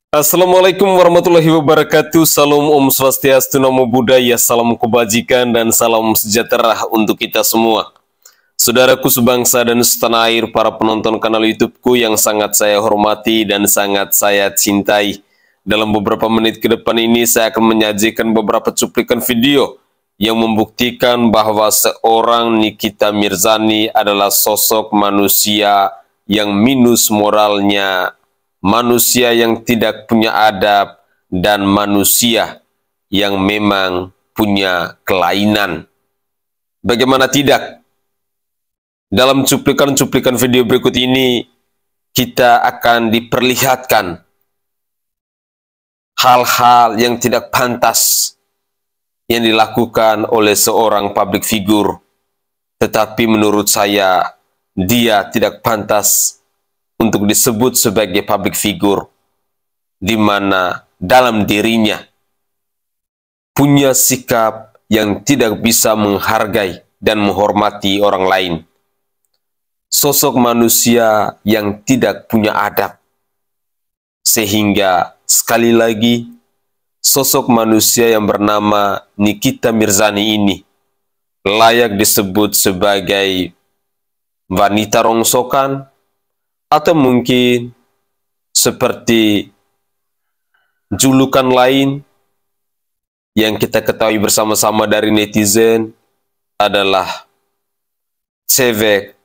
Assalamualaikum warahmatullahi wabarakatuh. Salam Om Swastiastu, Namo Buddhaya, salam kebajikan dan salam sejahtera untuk kita semua. Saudaraku sebangsa dan setanah air, para penonton kanal YouTubeku yang sangat saya hormati dan sangat saya cintai. Dalam beberapa menit ke depan ini saya akan menyajikan beberapa cuplikan video yang membuktikan bahwa seorang Nikita Mirzani adalah sosok manusia yang minus moralnya, manusia yang tidak punya adab, dan manusia yang memang punya kelainan. Bagaimana tidak? Dalam cuplikan-cuplikan video berikut ini, kita akan diperlihatkan hal-hal yang tidak pantas yang dilakukan oleh seorang public figure. Tetapi menurut saya, dia tidak pantas untuk disebut sebagai public figure, di mana dalam dirinya punya sikap yang tidak bisa menghargai dan menghormati orang lain. Sosok manusia yang tidak punya adab. Sehingga sekali lagi, sosok manusia yang bernama Nikita Mirzani ini layak disebut sebagai wanita rongsokan, atau mungkin seperti julukan lain yang kita ketahui bersama-sama dari netizen adalah cewek.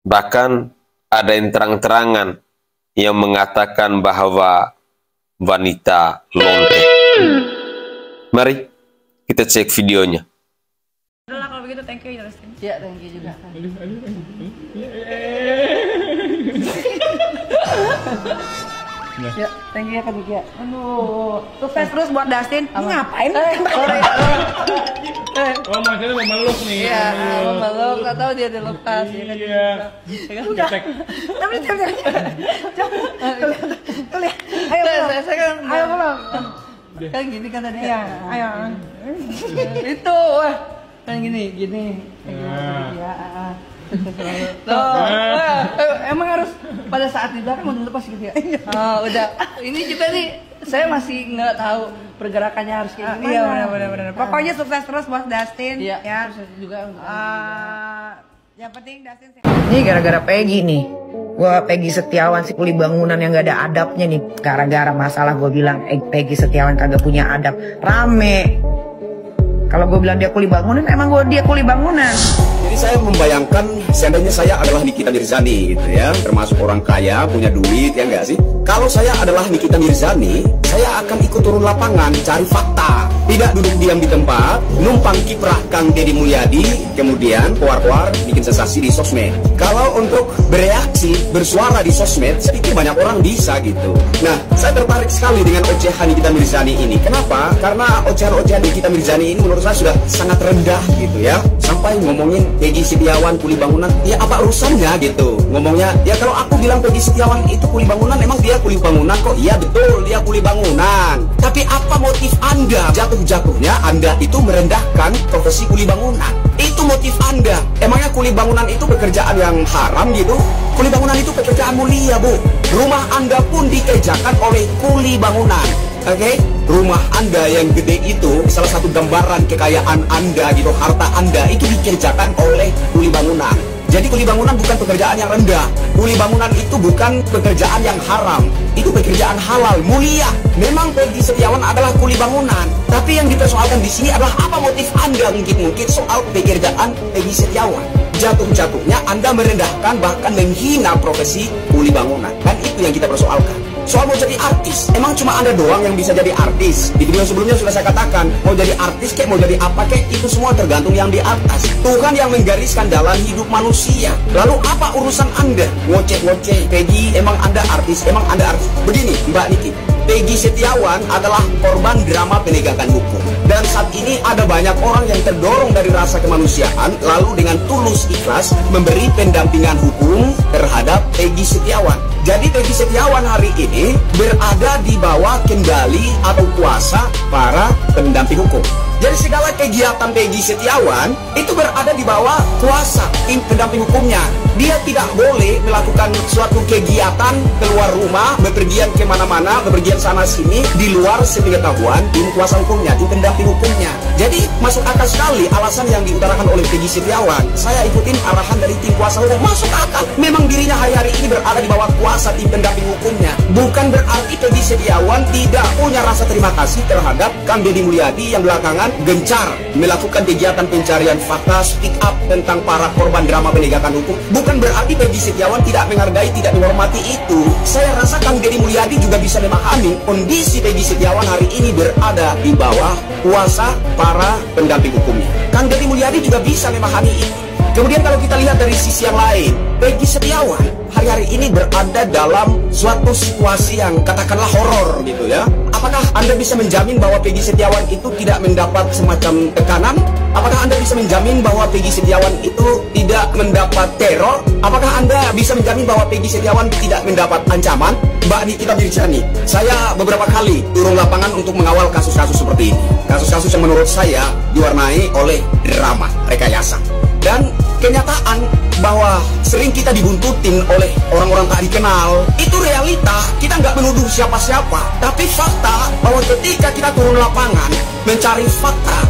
Bahkan ada yang terang-terangan yang mengatakan bahwa wanita lonte. Mari kita cek videonya. Udah kalau begitu, thank you Justin. Ya, thank you juga. Ya, thank you ya Kak Diki. Aduh, Sukses terus buat Dustin. Ini ngapain? Sorry. Oh, maksudnya memeluk nih. Iya, memeluk, nggak tahu dia dilepas ya kan. Iya. Udah. Tapi jangan. Lihat. Ayo pulang. Saya kan Ayo pulang. kan gini kan tadi. Iya, ayo. Itu, wah. Kan gini. Ya, Emang harus pada saat di belakang mau dilepas gitu ya? Oh, udah. Ini kita nih, saya masih nggak tahu pergerakannya harus kayak gimana. Iya, benar. Pokoknya sukses terus buat Dustin. Iya, Ya. terus juga untuk Yang penting Dustin Ini gara-gara Peggy nih. Gua Peggy Setiawan si kuli bangunan yang gak ada adabnya nih. Gara-gara masalah gue bilang Peggy Setiawan kagak punya adab. Rame. Kalau gue bilang dia kuli bangunan, emang dia kuli bangunan. Jadi saya membayangkan seandainya saya adalah Nikita Mirzani gitu ya, termasuk orang kaya, punya duit, ya enggak sih? Kalau saya adalah Nikita Mirzani, saya akan ikut turun lapangan, cari fakta. Tidak duduk diam di tempat, numpang kiprah Kang Deddy Mulyadi, kemudian keluar-keluar bikin sensasi di sosmed. Kalau untuk bereaksi, bersuara di sosmed, saya pikir banyak orang bisa gitu. Nah, saya tertarik sekali dengan ocehan Nikita Mirzani ini. Kenapa? Karena ocehan-ocehan Nikita Mirzani ini menurut saya sudah sangat rendah gitu ya. Sampai ngomongin Peggy Setiawan kuli bangunan, ya apa urusannya gitu. Ngomongnya, ya kalau aku bilang Peggy Setiawan itu kuli bangunan, emang dia kuli bangunan kok? Iya betul, dia kuli bangunan. Tapi apa motif Anda? Jatuh-jatuhnya Anda itu merendahkan profesi kuli bangunan. Itu motif Anda. Emangnya kuli bangunan itu pekerjaan yang haram gitu? Kuli bangunan itu pekerjaan mulia, Bu. Rumah Anda pun dikejakan oleh kuli bangunan. Oke, rumah Anda yang gede itu salah satu gambaran kekayaan Anda gitu, harta Anda itu dikerjakan oleh kuli bangunan. Jadi kuli bangunan bukan pekerjaan yang rendah. Kuli bangunan itu bukan pekerjaan yang haram. Itu pekerjaan halal, mulia. Memang Peggy Setiawan adalah kuli bangunan. Tapi yang dipersoalkan di sini adalah apa motif Anda mungkin soal pekerjaan Peggy Setiawan. Jatuh-jatuhnya Anda merendahkan bahkan menghina profesi kuli bangunan. Dan itu yang kita persoalkan. Soal mau jadi artis, emang cuma Anda doang yang bisa jadi artis? Di video sebelumnya sudah saya katakan, mau jadi artis kek, mau jadi apa kek, itu semua tergantung yang di atas. Tuhan yang menggariskan jalan hidup manusia. Lalu apa urusan Anda? Ngoceh-ngoceh, Peggy, emang Anda artis? Emang Anda artis? Begini, Mbak Niki, Peggy Setiawan adalah korban drama penegakan hukum. Dan saat ini ada banyak orang yang terdorong dari rasa kemanusiaan, lalu dengan tulus ikhlas memberi pendampingan hukum terhadap Peggy Setiawan. Jadi Peggy Setiawan hari ini berada di bawah kendali atau kuasa para pendamping hukum. Jadi segala kegiatan Peggy Setiawan itu berada di bawah kuasa tim pendamping hukumnya. Dia tidak boleh melakukan suatu kegiatan keluar rumah, bepergian kemana-mana, bepergian sana sini di luar sepengetahuan tim kuasa hukumnya, tim pendamping hukumnya. Jadi masuk akal sekali alasan yang diutarakan oleh Peggy Setiawan. Saya ikutin arahan dari tim kuasa hukum, masuk akal. Memang dirinya hari-hari ini berada di bawah kuasa tim pendamping hukumnya. Bukan berarti Peggy Setiawan tidak punya rasa terima kasih terhadap Kang Deddy Mulyadi yang belakangan gencar melakukan kegiatan pencarian fakta, speak up tentang para korban drama penegakan hukum. Bukan berarti Peggy Setiawan tidak menghargai, tidak menghormati itu. Saya rasa Kang Deddy Mulyadi juga bisa memahami kondisi Peggy Setiawan hari ini berada di bawah kuasa para pendamping hukumnya. Kang Deddy Mulyadi juga bisa memahami itu. Kemudian kalau kita lihat dari sisi yang lain, Peggy Setiawan hari-hari ini berada dalam suatu situasi yang katakanlah horor gitu ya. Apakah Anda bisa menjamin bahwa Peggy Setiawan itu tidak mendapat semacam tekanan? Apakah Anda bisa menjamin bahwa Peggy Setiawan itu tidak mendapat teror? Apakah Anda bisa menjamin bahwa Peggy Setiawan tidak mendapat ancaman? Mbak Nikita Mirzani, saya beberapa kali turun lapangan untuk mengawal kasus-kasus seperti ini. Kasus-kasus yang menurut saya diwarnai oleh drama, rekayasa. Dan kenyataan bahwa sering kita dibuntutin oleh orang-orang tak dikenal, itu realita. Kita nggak menuduh siapa-siapa, tapi fakta bahwa ketika kita turun lapangan mencari fakta,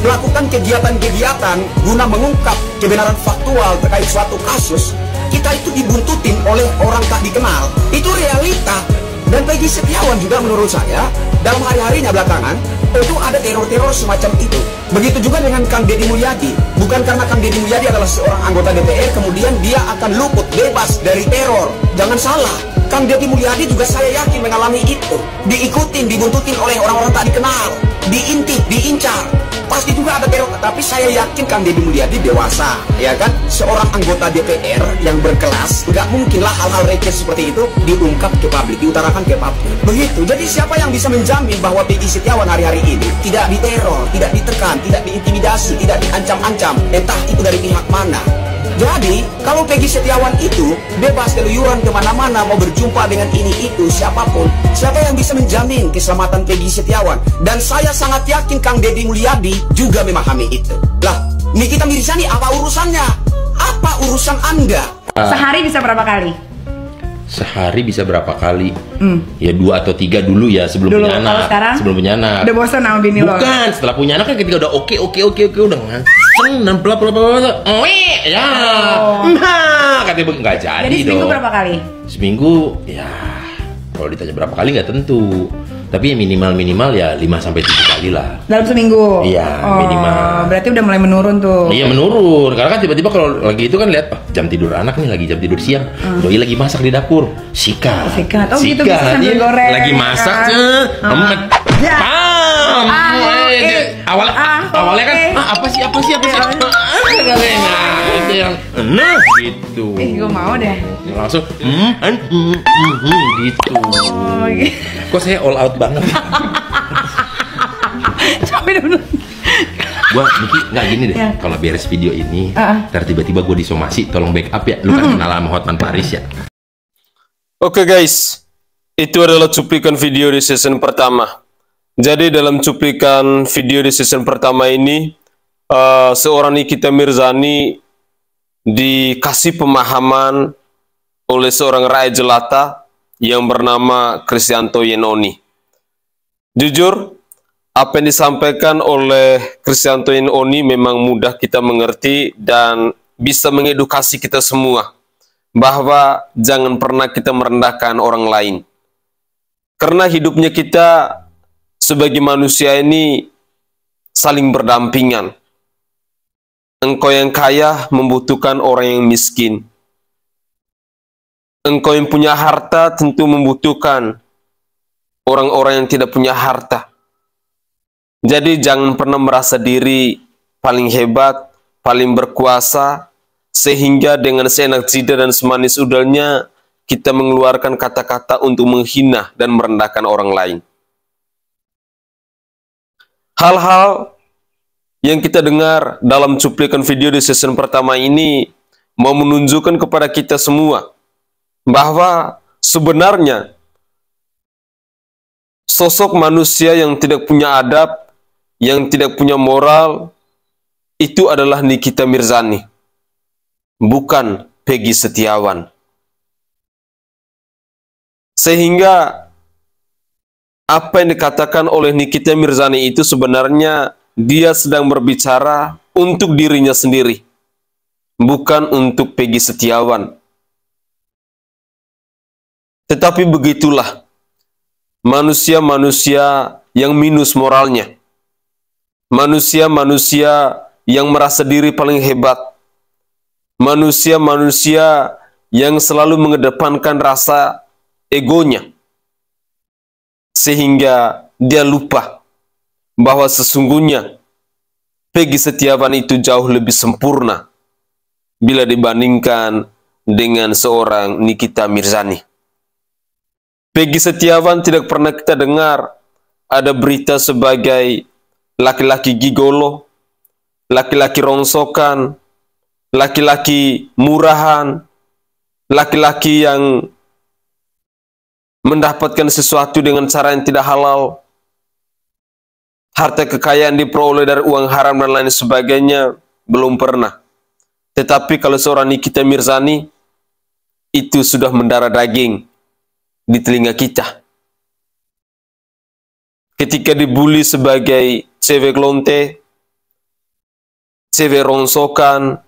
melakukan kegiatan-kegiatan guna mengungkap kebenaran faktual terkait suatu kasus, kita itu dibuntutin oleh orang tak dikenal. Itu realita. Dan Peggy Setiawan juga menurut saya dalam hari-harinya belakangan itu ada teror-teror semacam itu. Begitu juga dengan Kang Deddy Mulyadi. Bukan karena Kang Deddy Mulyadi adalah seorang anggota DPR kemudian dia akan luput bebas dari teror. Jangan salah, Kang Deddy Mulyadi juga saya yakin mengalami itu. Diikutin, dibuntutin oleh orang-orang tak dikenal, diintip, diincar. Pasti juga ada teror, tapi saya yakin Kang Deddy Mulyadi dewasa, ya kan? Seorang anggota DPR yang berkelas, nggak mungkinlah hal-hal receh seperti itu diungkap ke publik, diutarakan ke publik. Begitu. Jadi siapa yang bisa menjamin bahwa Peggy Setiawan hari-hari ini tidak diteror, tidak ditekan, tidak diintimidasi, tidak diancam-ancam, entah itu dari pihak mana? Jadi, kalau Peggy Setiawan itu bebas keluyuran kemana-mana, mau berjumpa dengan ini itu siapapun, siapa yang bisa menjamin keselamatan Peggy Setiawan? Dan saya sangat yakin Kang Deddy Mulyadi juga memahami itu. Lah, Nikita Mirzani apa urusannya? Apa urusan Anda? Sehari bisa berapa kali? Sehari bisa berapa kali? Ya 2 atau 3 dulu ya sebelum Dulu, punya kalau anak. sekarang? Sebelum punya anak. Udah bosan sama bini lo? Bukan, setelah punya anak kan ketika udah oke udah ngaceng dan pelap ya. Nah, katanya nggak jadi. Jadi seminggu dong. berapa kali? Seminggu ya kalau ditanya berapa kali nggak tentu. Tapi ya minimal ya 5-7 kali lah. Dalam seminggu? Iya, minimal. Berarti udah mulai menurun tuh. Iya menurun, karena kan tiba-tiba kalau lagi itu kan lihat jam tidur anak nih, lagi jam tidur siang, doi lagi masak di dapur, sikat. Oh gitu, bisa sambil goreng. Lagi masak, Ya. Awalnya kan apa sih nah gitu. Gue mau deh. Langsung gitu. Oh, gitu. Kok saya all out banget? Capek dulu. Gua Niki nggak gini deh, Ya. kalau beres video ini, ntar tiba-tiba gue disomasi, tolong backup ya. Lu kan kenal sama Hotman Paris ya. Oke guys, itu adalah cuplikan video di season pertama. Jadi dalam cuplikan video di season pertama ini, seorang Nikita Mirzani dikasih pemahaman oleh seorang rakyat jelata yang bernama Kristianto Yenoni. Jujur, apa yang disampaikan oleh Kristianto Yenoni memang mudah kita mengerti dan bisa mengedukasi kita semua bahwa jangan pernah kita merendahkan orang lain. Karena hidupnya kita sebagai manusia ini saling berdampingan. Engkau yang kaya membutuhkan orang yang miskin. Engkau yang punya harta tentu membutuhkan orang-orang yang tidak punya harta. Jadi jangan pernah merasa diri paling hebat, paling berkuasa, sehingga dengan seenak jidat dan semanis udahnya kita mengeluarkan kata-kata untuk menghina dan merendahkan orang lain. Hal-hal yang kita dengar dalam cuplikan video di season pertama ini mau menunjukkan kepada kita semua bahwa sebenarnya sosok manusia yang tidak punya adab, yang tidak punya moral itu adalah Nikita Mirzani, bukan Peggy Setiawan. Sehingga apa yang dikatakan oleh Nikita Mirzani itu sebenarnya dia sedang berbicara untuk dirinya sendiri, bukan untuk Peggy Setiawan. Tetapi begitulah manusia-manusia yang minus moralnya, manusia-manusia yang merasa diri paling hebat, manusia-manusia yang selalu mengedepankan rasa egonya, sehingga dia lupa bahwa sesungguhnya Peggy Setiawan itu jauh lebih sempurna bila dibandingkan dengan seorang Nikita Mirzani. Peggy Setiawan tidak pernah kita dengar ada berita sebagai laki-laki gigolo, laki-laki rongsokan, laki-laki murahan, laki-laki yang mendapatkan sesuatu dengan cara yang tidak halal, harta kekayaan diperoleh dari uang haram dan lain sebagainya, belum pernah. Tetapi kalau seorang Nikita Mirzani, itu sudah mendarah daging di telinga kita. Ketika dibully sebagai cewek lonte, cewek rongsokan,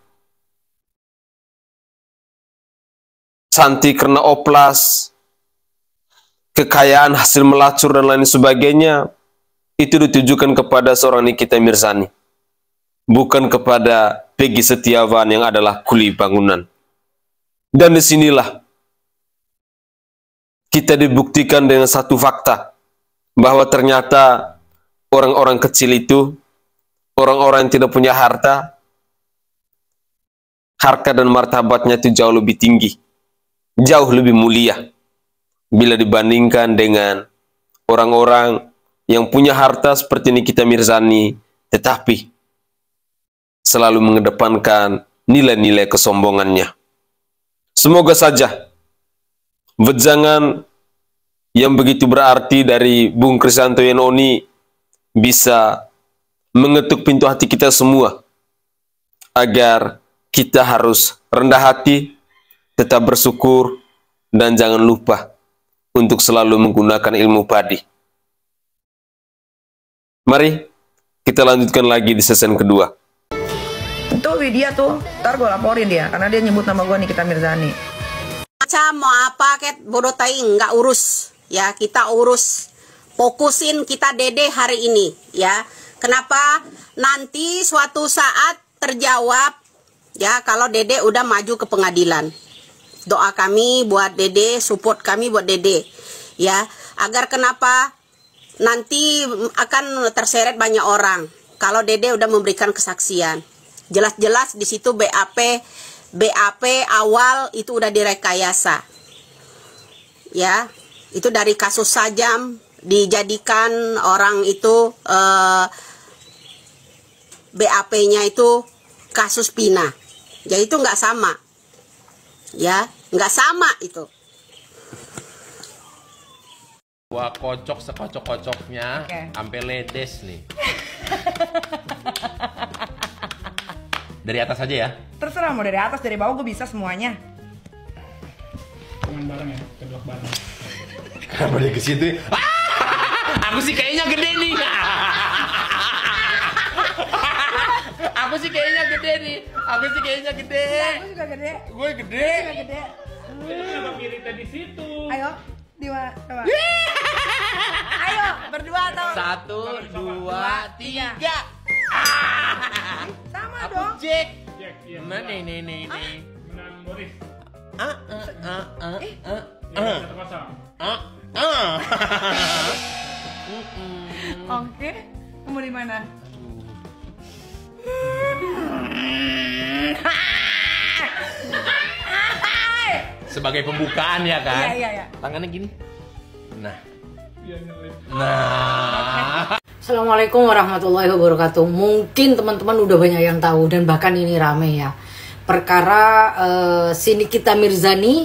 cantik karena oplas, kekayaan hasil melacur dan lain sebagainya, itu ditujukan kepada seorang Nikita Mirzani, bukan kepada Peggy Setiawan yang adalah kuli bangunan. Dan disinilah kita dibuktikan dengan satu fakta, bahwa ternyata orang-orang kecil itu, orang-orang yang tidak punya harta dan martabatnya itu jauh lebih tinggi, jauh lebih mulia bila dibandingkan dengan orang-orang yang punya harta seperti Nikita Mirzani, tetapi selalu mengedepankan nilai-nilai kesombongannya. Semoga saja wejangan yang begitu berarti dari Bung Krisanto Yenoni bisa mengetuk pintu hati kita semua, agar kita harus rendah hati, tetap bersyukur, dan jangan lupa untuk selalu menggunakan ilmu padi. Mari kita lanjutkan lagi di season kedua. Itu Widya tuh, ntar gue laporin dia, karena dia nyebut nama gue Nikita Mirzani. Macam mau apa ket bodoh tai, nggak urus ya, kita urus, fokusin kita Dede hari ini ya. Kenapa? Nanti suatu saat terjawab ya kalau Dede udah maju ke pengadilan. Doa kami buat Dede, support kami buat Dede ya, agar kenapa nanti akan terseret banyak orang kalau Dede udah memberikan kesaksian. Jelas-jelas di situ BAP awal itu udah direkayasa. Ya, itu dari kasus Sajam dijadikan orang itu BAP-nya itu kasus Pina. Ya itu nggak sama. Ya, nggak sama itu. Gua kocok sekocok-kocoknya, sampai ledes nih. Dari atas aja ya? Terserah mau dari atas, dari bawah gue bisa semuanya. Tangan bareng ya, kedua bareng. Kenapa dia ke situ? Aku sih kayaknya gede nih. Aku sih kayaknya gede nih. Aku juga gede. Gue gede. Kenapa miripnya di situ? Ayo, coba. Ayo, berdua atau? 1, 2, 3. Sama Aku dong. Jack. Jack, iya. Nah, nih. Menang Boris. Ah. 1-0. Oke, kamu di mana? Sebagai pembukaan ya kan? Iya. Tangannya gini. Nah. Assalamualaikum warahmatullahi wabarakatuh. Mungkin teman-teman udah banyak yang tahu dan bahkan ini rame ya. Perkara si Nikita Mirzani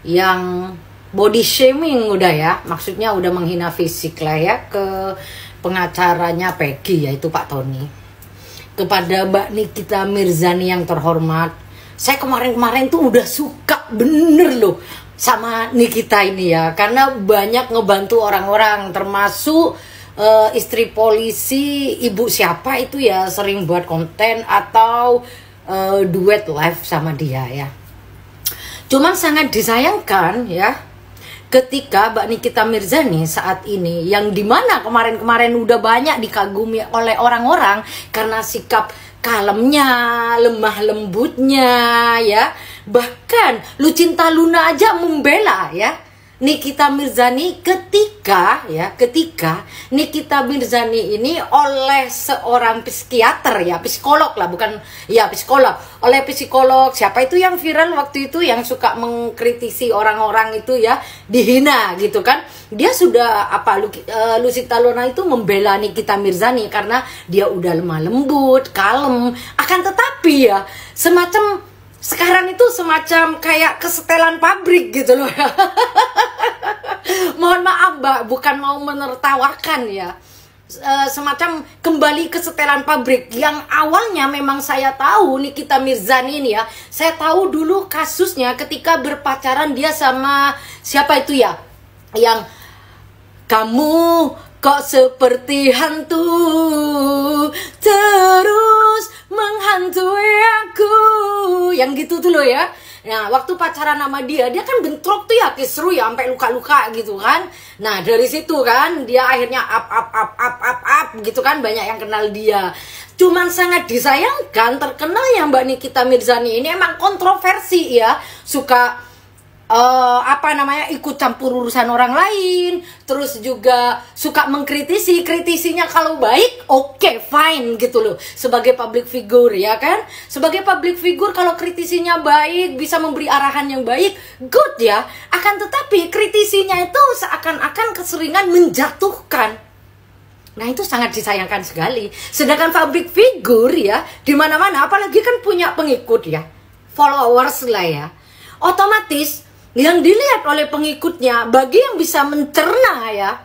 yang body shaming udah ya. Maksudnya udah menghina fisik lah ya ke pengacaranya Peggy, yaitu Pak Tony. Kepada Mbak Nikita Mirzani yang terhormat, saya kemarin-kemarin tuh udah suka bener loh sama Nikita ini ya, karena banyak ngebantu orang-orang, termasuk istri polisi, ibu siapa itu ya, sering buat konten atau duet live sama dia ya. Cuman sangat disayangkan ya, ketika Mbak Nikita Mirzani saat ini, yang dimana kemarin-kemarin udah banyak dikagumi oleh orang-orang karena sikap kalemnya, lemah lembutnya ya, bahkan Lucinta Luna aja membela ya Nikita Mirzani ketika Nikita Mirzani ini oleh seorang psikiater ya, psikolog lah, bukan ya psikolog, oleh psikolog siapa itu yang viral waktu itu yang suka mengkritisi orang-orang itu ya, dihina gitu kan. Dia sudah Lucinta Luna itu membela Nikita Mirzani karena dia udah lemah lembut, kalem, akan tetapi ya semacam sekarang itu semacam kayak kesetelan pabrik gitu loh. Mohon maaf Mbak, bukan mau menertawakan ya. Semacam kembali ke setelan pabrik yang awalnya memang saya tahu Nikita Mirzani ini ya. Saya tahu dulu kasusnya ketika berpacaran dia sama siapa itu ya, yang kamu kok seperti hantu terus menghantui aku, yang gitu tuh loh ya. Nah waktu pacaran sama dia kan bentrok tuh ya, kisru ya, sampai luka-luka gitu kan. Nah dari situ kan dia akhirnya up gitu kan, banyak yang kenal dia. Cuman sangat disayangkan terkenalnya Mbak Nikita Mirzani ini emang kontroversi ya, suka ikut campur urusan orang lain, terus juga suka mengkritisi, kritisinya kalau baik oke, fine gitu loh, sebagai public figure ya kan. Sebagai public figure kalau kritisinya baik, bisa memberi arahan yang baik, good ya. Akan tetapi kritisinya itu seakan-akan keseringan menjatuhkan. Nah itu sangat disayangkan sekali. Sedangkan public figure ya, di mana-mana, apalagi kan punya pengikut ya, followers lah ya, otomatis yang dilihat oleh pengikutnya, bagi yang bisa mencerna ya,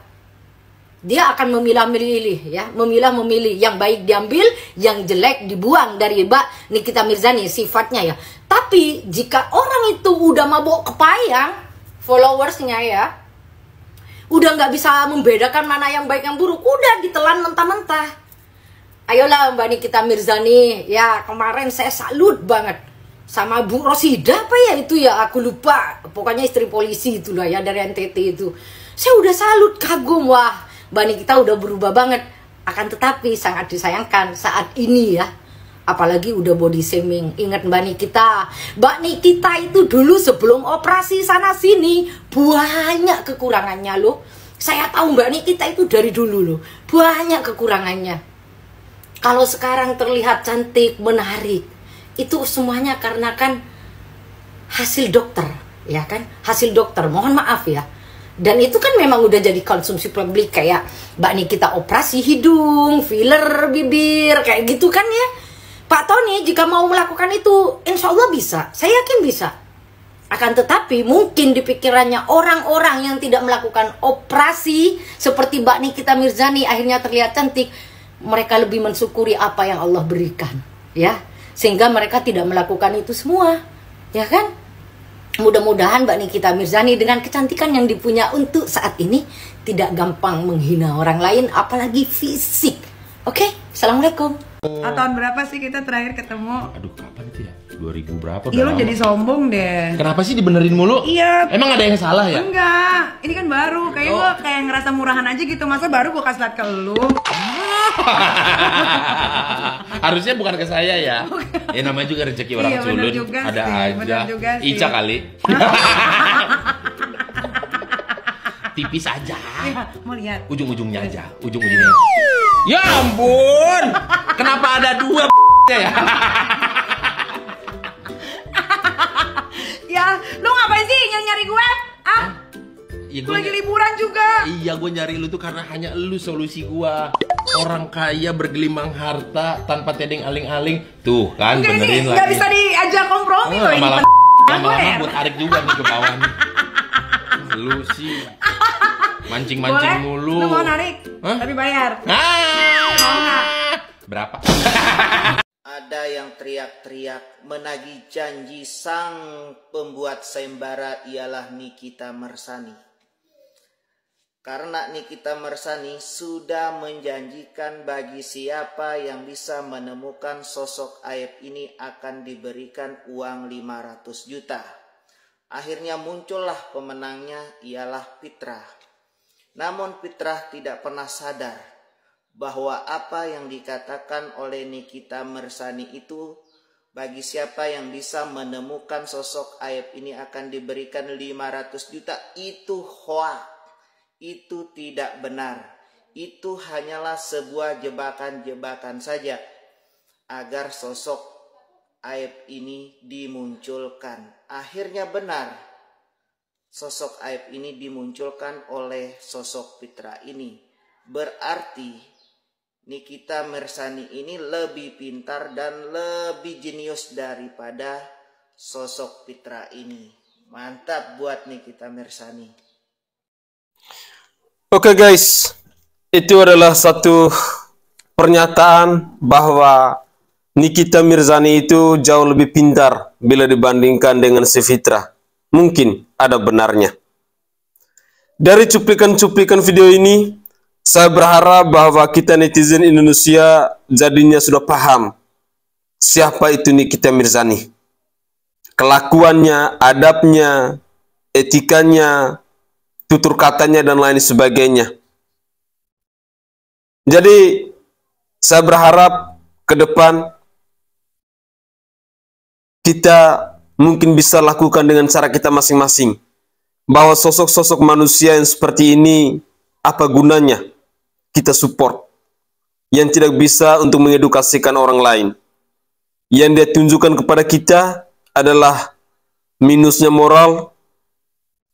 dia akan memilah-milih ya, memilah-memilih, yang baik diambil, yang jelek dibuang dari Mbak Nikita Mirzani sifatnya ya. Tapi jika orang itu udah mabok kepayang, followersnya ya, udah nggak bisa membedakan mana yang baik yang buruk, udah ditelan mentah-mentah. Ayolah Mbak Nikita Mirzani ya, kemarin saya salut banget sama Bu Rosida apa ya itu ya, aku lupa, pokoknya istri polisi itulah ya, dari NTT itu. Saya udah salut, kagum, wah Mbak Nikita udah berubah banget. Akan tetapi sangat disayangkan saat ini ya, apalagi udah body shaming. Ingat Mbak Nikita itu dulu sebelum operasi sana sini banyak kekurangannya loh. Saya tahu Mbak Nikita itu dari dulu loh, banyak kekurangannya. Kalau sekarang terlihat cantik, menarik, itu semuanya karena kan hasil dokter ya kan, hasil dokter, mohon maaf ya. Dan itu kan memang udah jadi konsumsi publik, kayak Mbak Nikita operasi hidung, filler bibir, kayak gitu kan ya. Pak Tony jika mau melakukan itu insya Allah bisa, saya yakin bisa. Akan tetapi mungkin di pikirannya orang-orang yang tidak melakukan operasi seperti Mbak Nikita Mirzani akhirnya terlihat cantik, mereka lebih mensyukuri apa yang Allah berikan ya, sehingga mereka tidak melakukan itu semua ya kan. Mudah-mudahan Mbak Nikita Mirzani dengan kecantikan yang dipunya untuk saat ini tidak gampang menghina orang lain, apalagi fisik. Oke, Assalamualaikum. Tahun berapa sih kita terakhir ketemu? Aduh, kapan itu ya? 2000 berapa? Iya, lo jadi sombong deh. Kenapa sih dibenerin mulu? Iya. Emang ada yang salah ya? Enggak, ini kan baru. Kayak gue kayak ngerasa murahan aja gitu. Masa baru gue kasih liat ke lu? Harusnya bukan ke saya ya. Ya namanya juga rezeki orang iya, culun. Ada sih, aja. Ica kali. Tipis aja. Ya, mau lihat. Ujung-ujungnya aja. Ujung-ujungnya. Ya ampun. Kenapa ada dua ya? Ya, lu ngapain sih nyari gue? Ah? Ya, gue lagi liburan juga. Iya, gue nyari lu tuh karena hanya lu solusi gua. Orang kaya bergelimang harta tanpa tedeng aling-aling. Tuh kan, oke, benerin ini lagi. gak bisa diajak kompromi loh ini. Lama-lama buat tarik juga nih ke bawah nih. Lu sih. Mancing-mancing mulu. Lu mau narik? Hah? Tapi bayar. Berapa? Ada yang teriak-teriak menagih janji sang pembuat sayembara ialah Nikita Mirzani. Karena Nikita Mirzani sudah menjanjikan bagi siapa yang bisa menemukan sosok aib ini akan diberikan uang 500 juta. Akhirnya muncullah pemenangnya ialah Fitra. Namun Fitra tidak pernah sadar bahwa apa yang dikatakan oleh Nikita Mirzani itu bagi siapa yang bisa menemukan sosok aib ini akan diberikan 500 juta itu hoax. Itu tidak benar. Itu hanyalah sebuah jebakan-jebakan saja agar sosok aib ini dimunculkan. Akhirnya benar, sosok aib ini dimunculkan oleh sosok Fitra ini. Berarti Nikita Mirzani ini lebih pintar dan lebih jenius daripada sosok Fitra ini. Mantap buat Nikita Mirzani. Oke guys, itu adalah satu pernyataan bahwa Nikita Mirzani itu jauh lebih pintar bila dibandingkan dengan si Fitra. Mungkin ada benarnya. Dari cuplikan-cuplikan video ini, saya berharap bahwa kita netizen Indonesia jadinya sudah paham siapa itu Nikita Mirzani. Kelakuannya, adabnya, etikanya, tutur katanya, dan lain sebagainya. Jadi, saya berharap ke depan kita mungkin bisa lakukan dengan cara kita masing-masing. Bahwa sosok-sosok manusia yang seperti ini, apa gunanya? Kita support. Yang tidak bisa untuk mengedukasikan orang lain. Yang dia tunjukkan kepada kita adalah minusnya moral,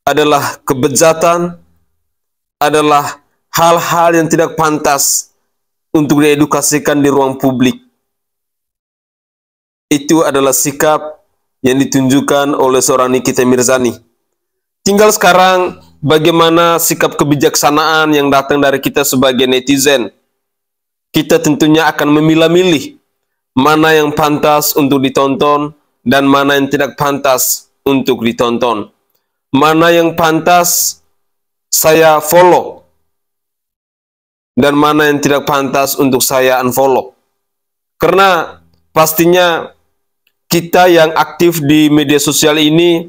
adalah kebejatan, adalah hal-hal yang tidak pantas untuk diedukasikan di ruang publik. Itu adalah sikap yang ditunjukkan oleh seorang Nikita Mirzani. Tinggal sekarang bagaimana sikap kebijaksanaan yang datang dari kita sebagai netizen. Kita tentunya akan memilah-milih mana yang pantas untuk ditonton dan mana yang tidak pantas untuk ditonton. Mana yang pantas saya follow dan mana yang tidak pantas untuk saya unfollow. Karena pastinya kita yang aktif di media sosial ini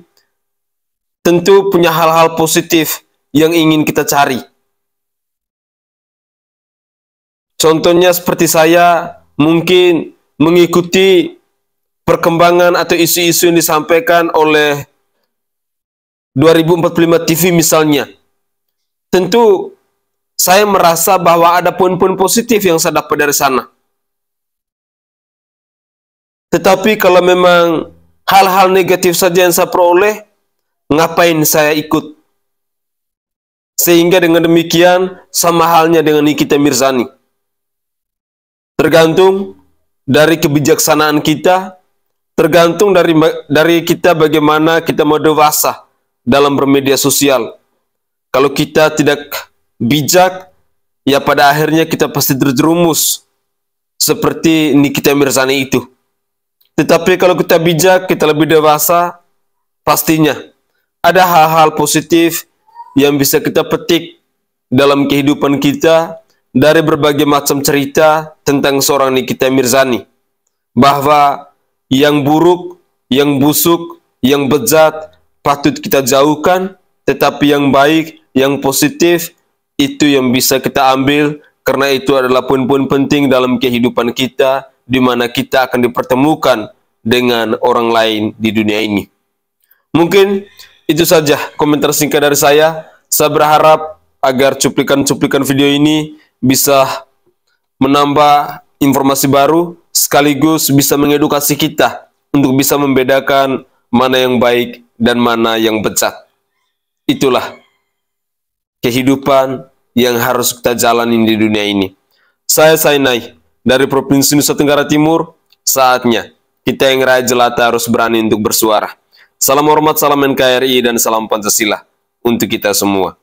tentu punya hal-hal positif yang ingin kita cari. Contohnya seperti saya mungkin mengikuti perkembangan atau isu-isu yang disampaikan oleh 2045 TV misalnya. Tentu saya merasa bahwa ada poin-poin positif yang saya dapat dari sana. Tetapi kalau memang hal-hal negatif saja yang saya peroleh, ngapain saya ikut? Sehingga dengan demikian sama halnya dengan Nikita Mirzani. Tergantung dari kebijaksanaan kita, tergantung dari kita bagaimana kita mau dewasa dalam bermedia sosial. Kalau kita tidak bijak, ya pada akhirnya kita pasti terjerumus seperti Nikita Mirzani itu. Tetapi kalau kita bijak, kita lebih dewasa, pastinya ada hal-hal positif yang bisa kita petik dalam kehidupan kita dari berbagai macam cerita tentang seorang Nikita Mirzani. Bahwa yang buruk, yang busuk, yang bejat patut kita jauhkan, tetapi yang baik, yang positif, itu yang bisa kita ambil, karena itu adalah poin-poin penting dalam kehidupan kita, di mana kita akan dipertemukan dengan orang lain di dunia ini. Mungkin itu saja komentar singkat dari saya. Saya berharap agar cuplikan-cuplikan video ini bisa menambah informasi baru, sekaligus bisa mengedukasi kita untuk bisa membedakan mana yang baik dan mana yang bejat. Itulah kehidupan yang harus kita jalani di dunia ini. Saya Sainai dari Provinsi Nusa Tenggara Timur. Saatnya kita yang rakyat jelata harus berani untuk bersuara. Salam hormat, salam NKRI, dan salam Pancasila untuk kita semua.